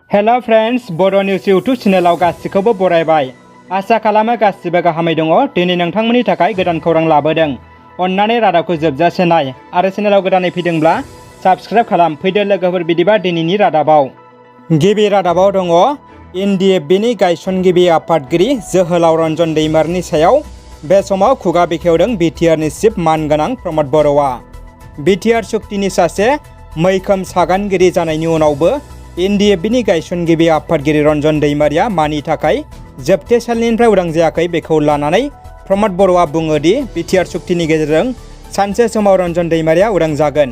Hello friends बरो news YouTube चेनेलाव गासिखौबो बरायबाय। आसा खालामो गासिबो गाहामै दङ। दिनै नोंथांमोननि थाखाय गोदान खौरां लाबोदों। अन्नानै रादाबखौ जोबजासे नाय आरो चेनेलाव गोदानै फैदोंब्ला साबस्क्राइब खालाम। फैदो लोगोफोर बिदिबा दिनैनि रादाबाव। गिबि रादाबाव दङ एनडीएफबीनि गायसनगिरि आफादगिरि जोहोलाव रन्जन दैमारिनि सायाव बे समाव खुगा बेखेवदों बिटिआरनि चिफ मानगोनां प्रमद बर'आ। बिटिआर सुक्तिनि सासे मैखोम सागानगिरि जानायनि उनावबो एनडीएफबीनि गायसनगिरि आफादगिरि रन्जन दैमारिया मानि थाखाय जोबथेसालिनिफ्राय उदां जायाखै बेखौ लानानै प्रमद बर'आ बुङो दि बिटिआर सुक्तिनि गेजेरजों सानसे समाव रन्जन दैमारिया उदां जागोन,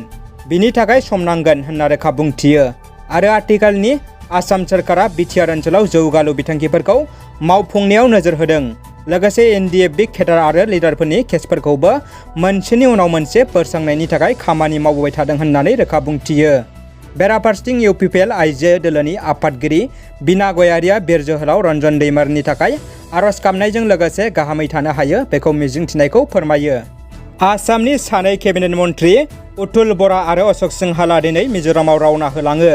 बिनि थाखाय सम नांगोन होनना रोखा बुंथियो आरो आथिखालनि आसाम सोरखारा बिटिआर ओनसोलाव जौगालु बिथांखिफोरखौ मावफुंनायाव नोजोर होदों। लोगोसे एनडीएफबी केडार आरो लिडारफोरनि केसफोरखौबो मोनसेनि उनाव मोनसे फोरसांनायनि थाखाय खामानि मावबोबाय थादों होननानै रोखा बुंथियो। बेराफारसेथिं UPPL आइजो दोलोनि आफादगिरि बिना गयारिया बिर जोहोलाव रन्जन दैमारिनि थाखाय आरज गाबनायजों लोगोसे गाहामै थानो हायो बेखौ मिजिंथिनायखौ फोरमायो। आसामनि सानै केबिनेट मन्त्रि अतुल बरा आरो अशोक सिंहाला दिनै मिजोरामाव रावना होलाङो।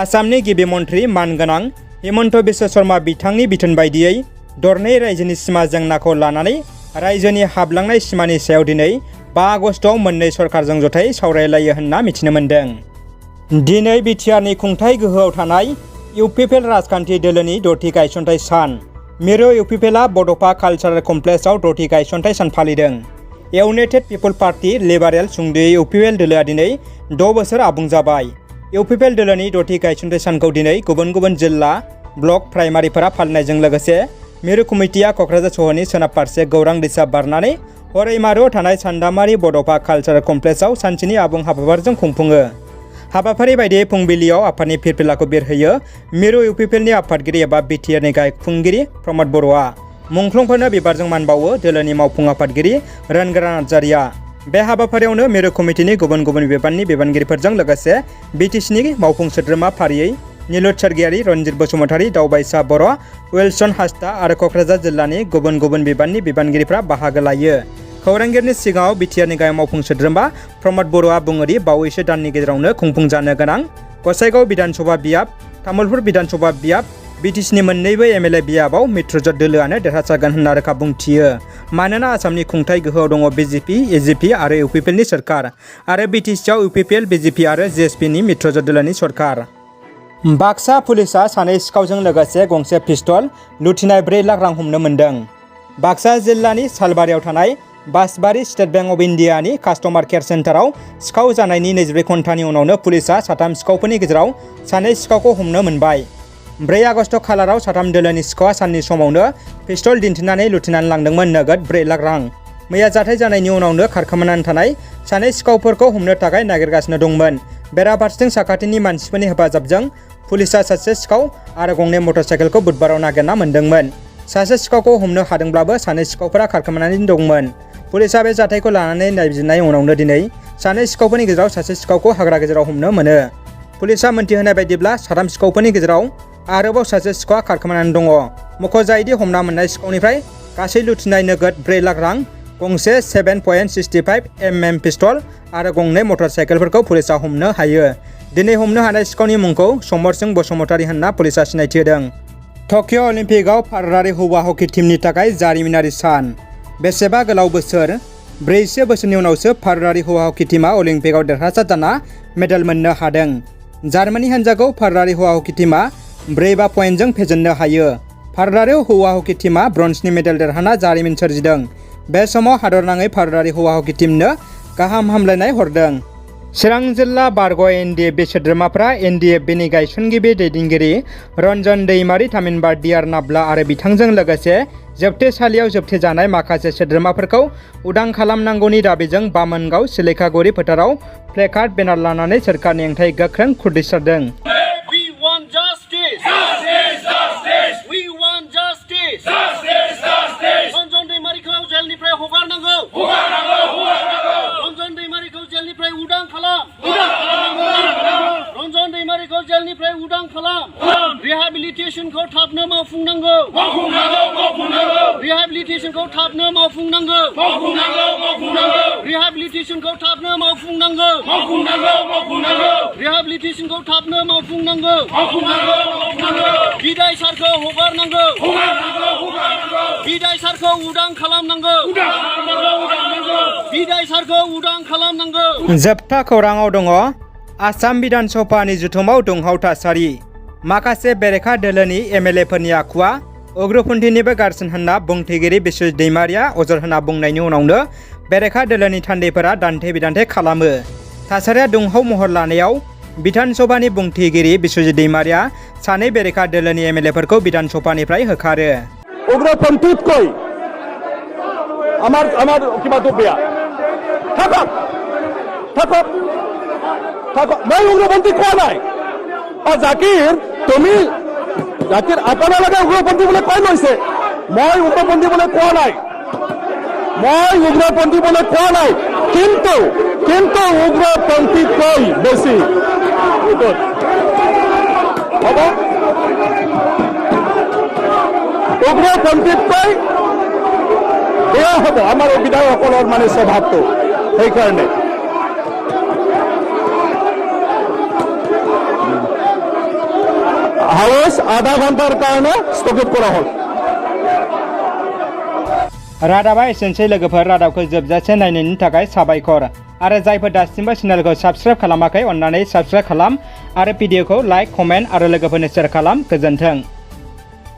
आसामनि गिबि मन्त्रि मानगोनां हिमन्त बिश्व शर्मा बिथांनि बिथोन बायदियै दरनै रायजोनि सिमा जेंनाखौ लानानै रायजोनि हाबलांनाय सिमानि सायाव दिनै 5 आगस्टआव मोननै सरकारजों जथायै सावरायलायो होनना मिथिनो मोन्दों। दिनै बिटिआरनि खुंथाय गोहोआव थानाय UPPL राजखान्थि दोलोनि 6थि गायसनथाय सान। मिरु UPPLआ बड'फा कालचारेल कमप्लेक्सआव 6थि गायसनथाय सान फालिदों। इउनाइटेड पिपल पार्टी लिबारेल सुंद'यै UPPL दोलोआ दिनै 6 बोसोर आबुं जाबाय। UPPL दोलोनि 6थि गायसनथाय सानखौ दिनै गुबुन गुबुन जिल्ला ब्लक प्राइमारिफोरा फालिनायजों लोगोसे मिरु कमिटिया क'क्राझार सहरनि सोनाब फारसे गौरां दैसा बारनानै हरैमारुआव थानाय सान्दामारि बड'फा कालचारेल कमप्लेक्सआव सानसेनि आबुं हाबाफारिजों खुंफुङो। हाबाफारि बायदियै फुंबिलियाव आफादनि फिरफिलाखौ बिरहोयो मिरु UPPLनि आफादगिरि एबा बिटिआरनि गायखुंगिरि प्रमद बर'आ। मुंख्लंफोरनो बिबारजों मान बावो दोलोनि मावफुं आफादगिरि रोनगोरा नार्जारिया। बे हाबाफारियावनो मिरु कमिटिनि गुबुन गुबुन बिबाननि बिबानगिरिफोरजों लोगोसे बिटिसिनि मावफुं सोद्रोमा फारियै निलुत सरगियारि, रनजित बसुमतारी, दावबायसा बर', उइलसन हासदा आरो क'क्राझार जिल्लानि गुबुन गुबुन बिबाननि बिबानगिरिफ्रा बाहागो लायो। खौरांगिरिनि सिगाङाव बिटिआरनि गाहाय मावफुं सोद्रोमा प्रमद बर'आ बुङो दि बावैसो दाननि गेजेरावनो खुंफुंजानो गोनां गसाइगाव बिधानसभा बियाब, तामुलपुर बिधानसभा बियाब, बिटिसिनि मोन्नैबो MLA बियाबाव मित्रजोट दोलोआनो देरहासारगोन होनना रोखा बुंथियो। मानोना आसामनि खुंथाय गोहोआव दङ BJP, AGP आरो UPPLनि सरकार आरो बिटिसिआव UPPL, BJP आरो JSPनि मित्रजोट दोलोनि सरकार। बाक्सा पुलिसआ सानै सिखावजों लोगोसे गंसे पिस्तल लुथिनाय 4 लाख रां हमनो मोन्दों। बाक्सा जिल्लानि सालबारियाव थानाय बासबारि स्टेट बैंक अफ इन्डियानि कास्टमार केयार सेन्टाराव सिखाव जानायनि 24 घन्टानि उनावनो पुलिसआ 3 सिखावफोरनि गेजेराव 2 सिखावखौ हमनो मोनबाय। 4 आगस्ट खालाराव 3 दोलोनि सिखावआ साननि समावनो पिस्तल दिन्थिनानै लुथिनानै लांदोंमोन नोगोद 4 लाख रां। मैया जाथाय जानायनि उनावनो खारखोमानानै थानाय 2 सिखावफोरखौ हमनो थाखाय नागिरगासिनो दंमोन। बेराफारसेथिं साखाथिनि मानसिफोरनि हेफाजाबजों पुलिसआ 1 सिखाव आरो 2 मटरसाइकेलखौ बुधबाराव नागिरना मोन्दोंमोन। 1 सिखावखौ हमनो हादोंब्लाबो 2 सिखावफोरा खारखोमानानै दंमोन। पुलिसआ बे जाथायखौ लानानै नायबिजिरनायनि उनावनो दिनै 2 सिखावफोरनि गेजेराव 1 सिखावखौ हाग्रा गेजेराव हमनो मोनो। पुलिसआ मोनथिहोनाय बायदिब्ला 3 सिखावफोरनि गेजेराव आरोबाव 1 सिखावआ खारखोमानानै दङ। मख'जायोदि हमना मोननाय सिखावनिफ्राय गासै लुथिनाय नोगोद 4 लाख रां, गंसे 7.65 mm पिस्तल आरो 2 मटरसाइकेलफोरखौ पुलिसआ हमनो हायो। दिनै हमनो हानाय सिखावनि मुंखौ समर सिंह बसुमतारी होनना पुलिसआ सिनायथि होदों। टकिअ अलिम्पिकआव भारतारि हौवा हकी टीमनि थाखाय जारिमिनारि सान। बेसेबा गोलाव बोसोर 4 बोसोरनि उनावसो भारतारि हौवा हकी टीमआ अलिम्पिकआव देरहासार जाना मेडेल मोननो हादों। जार्मानि हान्जाखौ भारतारि हौवा हकी टीमआ 4 पइन्टजों फेजेननो हायो। भारतारि हौवा हकी टीमआ ब्रन्जनि मेडेल देरहाना जारिमिन सोरजिदों। बे समाव हादरनाङै भारतारि हौवा हकी टीमनो गाहाम हामलायनाय हरदों। चिरां जिल्ला बारग' NDFB सोद्रोमाफ्रा NDFBनि गायसनगिरि दैदेनगिरि रन्जन दैमारि, थामिनबार डिआर नाब्ला आरो बिथांजों लोगोसे जोबथेसालियाव जोबथेजानाय माखासे सोद्रोमाफोरखौ उदां खालामनांगौनि दाबिजों बामोनगाव सिलेखागुरि फोथाराव प्लेकार्ड बेनार लानानै सोरखारनि हेंथायै गोख्रों खुदिसारदों। रिहेबिलिटेशनखौ थाबनो मावफुंनांगौ। रिहेबिलिटेशनखौ थाबनो मावफुंनांगौ। रिहेबिलिटेशनखौ थाबनो मावफुंनांगौ। रिहेबिलिटेशनखौ थाबनो मावफुंनांगौ। बिदाय सारखौ हगारनांगौ बिदाय सारखौ उदां खालामनांगौ बिदाय सारखौ उदां खालामनांगौ। जोबथा खौराङाव दङ आसाम बिधान सभानि जथुमाव दुंहाव थासारि माखासे बेरेखा दोलोनि एमएलएफोरनि आखुआ उग्रपन्थीनिबो गारसिन होनना बुंथिगिरि बिश्वजित दैमारिया अजद होना बुंनायनि उनावनो बेरेखा दोलोनि थान्दैफोरा दान्थे बिदान्थे खालामो। थासारिया दुंहाव महर लानायाव बिधान सभानि बुंथिगिरि बिश्वजित दैमारिया सानै बेरेखा दोलोनि एमएलएफोरखौ बिधान सभानिफ्राय होखारो। उग्रपन्थीतকৈ আমাৰ কিবা বেয়া থাকক থাকক থাকক মই উগ্ৰপন্থী কোৱা নাই। জাকিৰ তুমি জাকিৰ আপোনালোকে উগ্ৰপন্থী বুলি কৈ লৈছে মই উগ্ৰপন্থী বুলি কোৱা নাই মই উগ্ৰপন্থী বুলি কোৱা নাই কিন্তু উগ্ৰপন্থীতকৈ বেছি হ'ব উগ্ৰপন্থীতকৈ বেয়া হ'ব আমাৰ বিধায়কসকলৰ মানে স্বভাৱটো সেইকাৰণে हाउस आधा घंटार कारणे स्थगित करा हल। रादाबा एसेनोसै लोगोफोर रादाबखौ जोबजासे नायनायनि थाखाय साबायखर आरो जायफोर दासिमबो चेनेलखौ साबस्क्राइब खालामाखै अन्नानै साबस्क्राइब खालाम आरो भिडिअखौ लाइक कमेन्ट आरो लोगोफोरनो शेयार खालाम। गोजोन्थों।